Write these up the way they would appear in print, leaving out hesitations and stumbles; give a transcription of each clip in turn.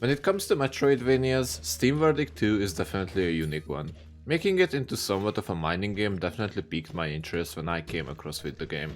When it comes to Metroidvanias, SteamWorld Dig 2 is definitely a unique one. Making it into somewhat of a mining game definitely piqued my interest when I came across with the game.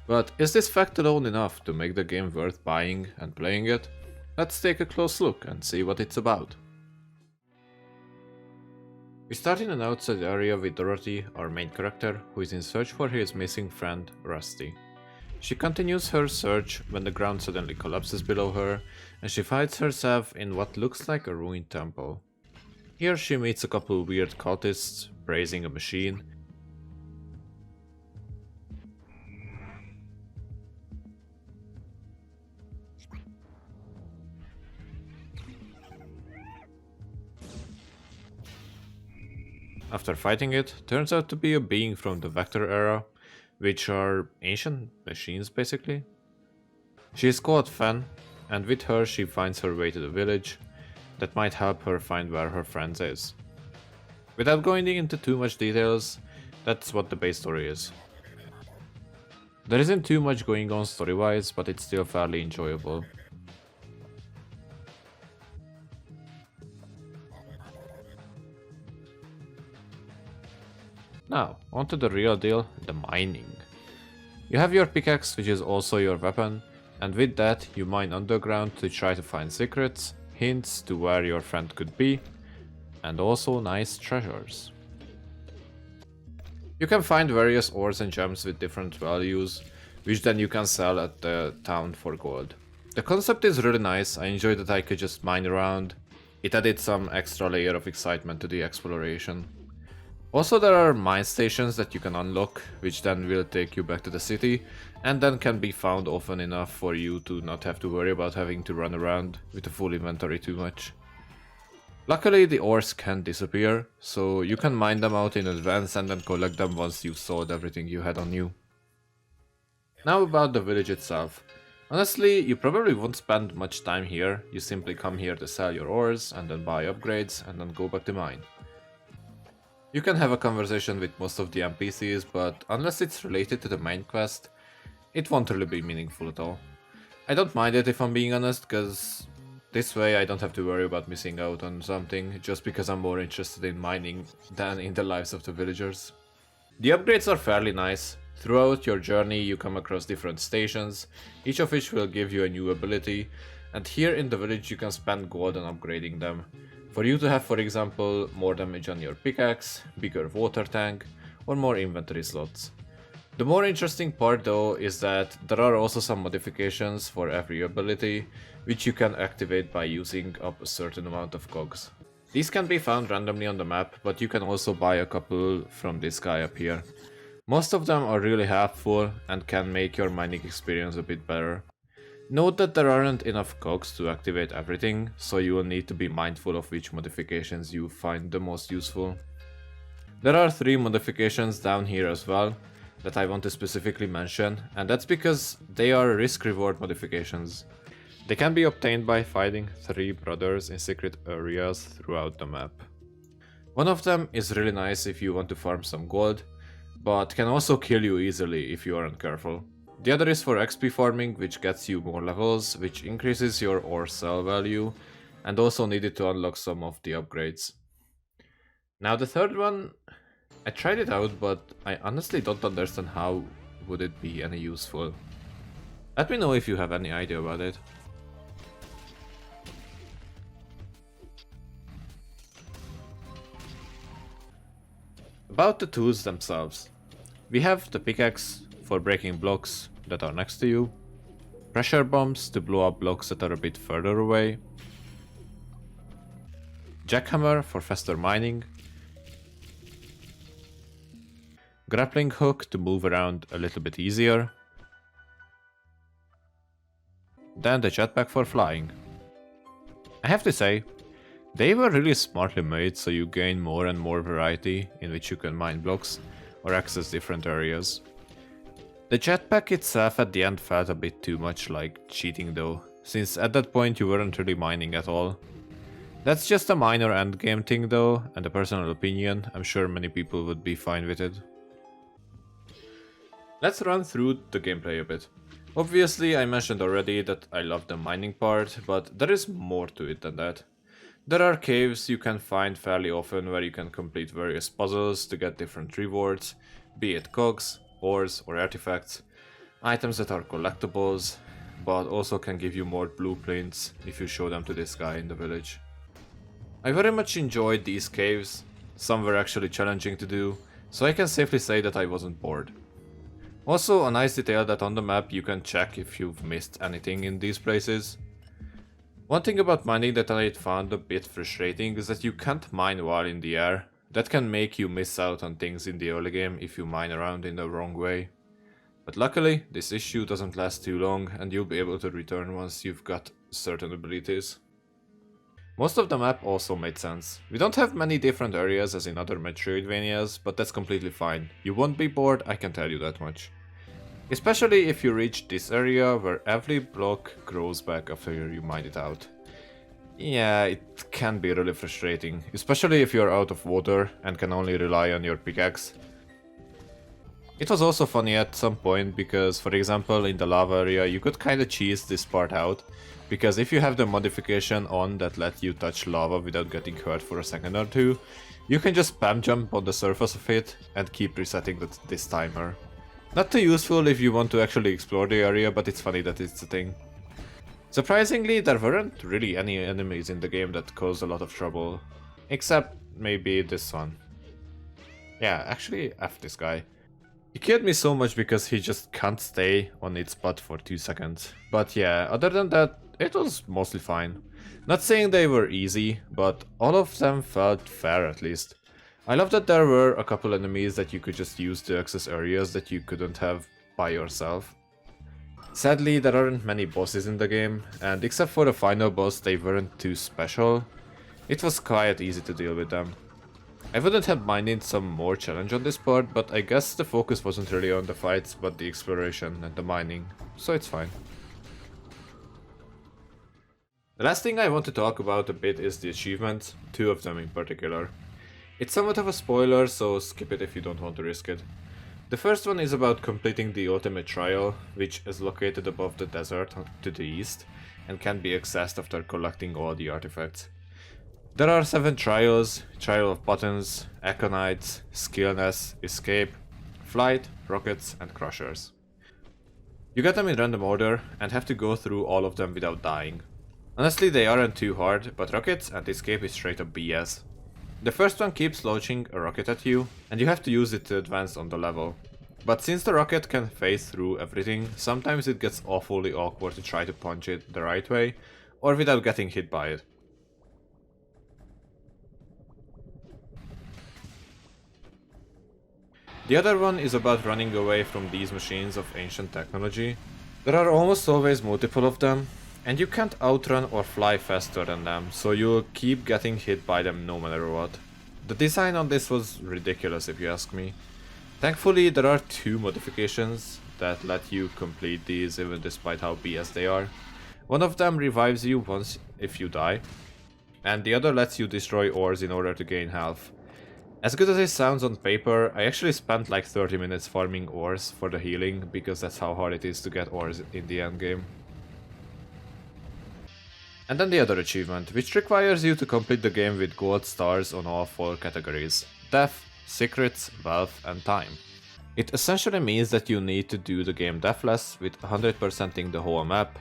But is this fact alone enough to make the game worth buying and playing it? Let's take a close look and see what it's about. We start in an outside area with Dorothy, our main character, who is in search for his missing friend, Rusty. She continues her search when the ground suddenly collapses below her, and she finds herself in what looks like a ruined temple. Here she meets a couple weird cultists, praising a machine. After fighting it, turns out to be a being from the Vector era, which are ancient machines basically. She is called Fen, and with her she finds her way to the village that might help her find where her friend is. Without going into too much details, that's what the base story is. There isn't too much going on story-wise, but it's still fairly enjoyable. Now, onto the real deal, the mining. You have your pickaxe, which is also your weapon, and with that you mine underground to try to find secrets, hints to where your friend could be, and also nice treasures. You can find various ores and gems with different values, which then you can sell at the town for gold. The concept is really nice. I enjoyed that I could just mine around. It added some extra layer of excitement to the exploration. Also, there are mine stations that you can unlock, which then will take you back to the city, and then can be found often enough for you to not have to worry about having to run around with a full inventory too much. Luckily, the ores can disappear, so you can mine them out in advance and then collect them once you've sold everything you had on you. Now about the village itself. Honestly, you probably won't spend much time here. You simply come here to sell your ores and then buy upgrades and then go back to mine. You can have a conversation with most of the NPCs, but unless it's related to the main quest, it won't really be meaningful at all. I don't mind it if I'm being honest, cause this way I don't have to worry about missing out on something just because I'm more interested in mining than in the lives of the villagers. The upgrades are fairly nice. Throughout your journey you come across different stations, each of which will give you a new ability, and here in the village you can spend gold on upgrading them. For you to have, for example, more damage on your pickaxe, bigger water tank, or more inventory slots. The more interesting part though is that there are also some modifications for every ability, which you can activate by using up a certain amount of cogs. These can be found randomly on the map, but you can also buy a couple from this guy up here. Most of them are really helpful and can make your mining experience a bit better. Note that there aren't enough cogs to activate everything, so you will need to be mindful of which modifications you find the most useful. There are 3 modifications down here as well that I want to specifically mention, and that's because they are risk-reward modifications. They can be obtained by fighting 3 brothers in secret areas throughout the map. One of them is really nice if you want to farm some gold, but can also kill you easily if you aren't careful. The other is for XP farming, which gets you more levels, which increases your ore sell value, and also needed to unlock some of the upgrades. Now the third one, I tried it out, but I honestly don't understand how would it be any useful. Let me know if you have any idea about it. About the tools themselves. We have the pickaxe for breaking blocks that are next to you, pressure bombs to blow up blocks that are a bit further away, jackhammer for faster mining, grappling hook to move around a little bit easier, then the jetpack for flying. I have to say, they were really smartly made, so you gain more and more variety in which you can mine blocks or access different areas. The jetpack itself at the end felt a bit too much like cheating though, since at that point you weren't really mining at all. That's just a minor endgame thing though, and a personal opinion. I'm sure many people would be fine with it. Let's run through the gameplay a bit. Obviously, I mentioned already that I love the mining part, but there is more to it than that. There are caves you can find fairly often where you can complete various puzzles to get different rewards, be it cogs, ores or artifacts, items that are collectibles, but also can give you more blueprints if you show them to this guy in the village. I very much enjoyed these caves, some were actually challenging to do, so I can safely say that I wasn't bored. Also, a nice detail that on the map you can check if you've missed anything in these places. One thing about mining that I found a bit frustrating is that you can't mine while in the air. That can make you miss out on things in the early game if you mine around in the wrong way. But luckily, this issue doesn't last too long and you'll be able to return once you've got certain abilities. Most of the map also made sense. We don't have many different areas as in other Metroidvanias, but that's completely fine. You won't be bored, I can tell you that much. Especially if you reach this area where every block grows back after you mine it out. Yeah, it can be really frustrating, especially if you're out of water and can only rely on your pickaxe. It was also funny at some point because, for example, in the lava area you could kinda cheese this part out, because if you have the modification on that let you touch lava without getting hurt for a second or two, you can just spam jump on the surface of it and keep resetting this timer. Not too useful if you want to actually explore the area, but it's funny that it's a thing. Surprisingly, there weren't really any enemies in the game that caused a lot of trouble. Except maybe this one. Yeah, actually F this guy. He killed me so much because he just can't stay on its butt for 2 seconds. But yeah, other than that, it was mostly fine. Not saying they were easy, but all of them felt fair at least. I love that there were a couple enemies that you could just use to access areas that you couldn't have by yourself. Sadly, there aren't many bosses in the game, and except for the final boss they weren't too special. It was quite easy to deal with them. I wouldn't have minded some more challenge on this part, but I guess the focus wasn't really on the fights but the exploration and the mining, so it's fine. The last thing I want to talk about a bit is the achievements, 2 of them in particular. It's somewhat of a spoiler, so skip it if you don't want to risk it. The first one is about completing the ultimate trial, which is located above the desert to the east, and can be accessed after collecting all the artifacts. There are 7 trials: Trial of Buttons, Aconites, Skillness, Escape, Flight, Rockets, and Crushers. You get them in random order, and have to go through all of them without dying. Honestly, they aren't too hard, but Rockets and Escape is straight up BS. The first one keeps launching a rocket at you, and you have to use it to advance on the level. But since the rocket can phase through everything, sometimes it gets awfully awkward to try to punch it the right way, or without getting hit by it. The other one is about running away from these machines of ancient technology. There are almost always multiple of them, and you can't outrun or fly faster than them, so you'll keep getting hit by them no matter what. The design on this was ridiculous if you ask me. Thankfully there are 2 modifications that let you complete these even despite how BS they are. One of them revives you once if you die, and the other lets you destroy ores in order to gain health. As good as it sounds on paper, I actually spent like 30 minutes farming ores for the healing, because that's how hard it is to get ores in the endgame. And then the other achievement, which requires you to complete the game with gold stars on all 4 categories: Death, Secrets, Wealth, and Time. It essentially means that you need to do the game deathless, with 100%ing the whole map,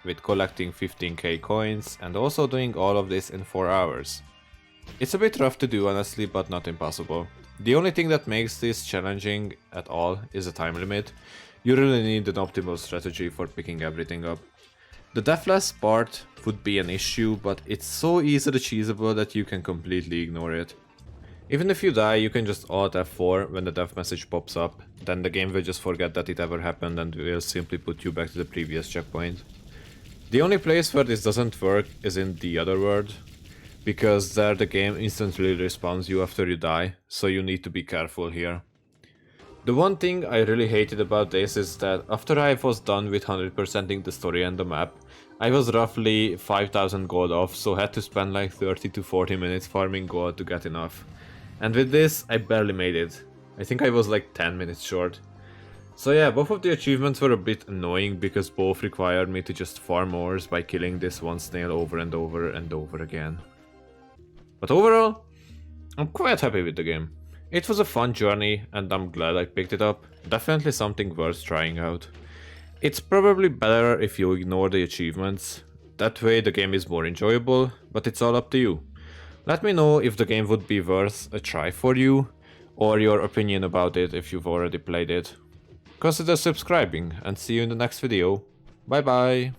with collecting 15k coins, and also doing all of this in 4 hours. It's a bit rough to do honestly, but not impossible. The only thing that makes this challenging at all is the time limit. You really need an optimal strategy for picking everything up. The deathless part would be an issue, but it's so easily cheesable that you can completely ignore it. Even if you die, you can just Alt F4 when the death message pops up, then the game will just forget that it ever happened and will simply put you back to the previous checkpoint. The only place where this doesn't work is in the other world, because there the game instantly respawns you after you die, so you need to be careful here. The one thing I really hated about this is that after I was done with 100%ing the story and the map, I was roughly 5000 gold off, so had to spend like 30 to 40 minutes farming gold to get enough. And with this, I barely made it. I think I was like 10 minutes short. So yeah, both of the achievements were a bit annoying because both required me to just farm ores by killing this one snail over and over and over again. But overall, I'm quite happy with the game. It was a fun journey and I'm glad I picked it up. Definitely something worth trying out. It's probably better if you ignore the achievements. That way the game is more enjoyable, but it's all up to you. Let me know if the game would be worth a try for you, or your opinion about it if you've already played it. Consider subscribing and see you in the next video. Bye bye!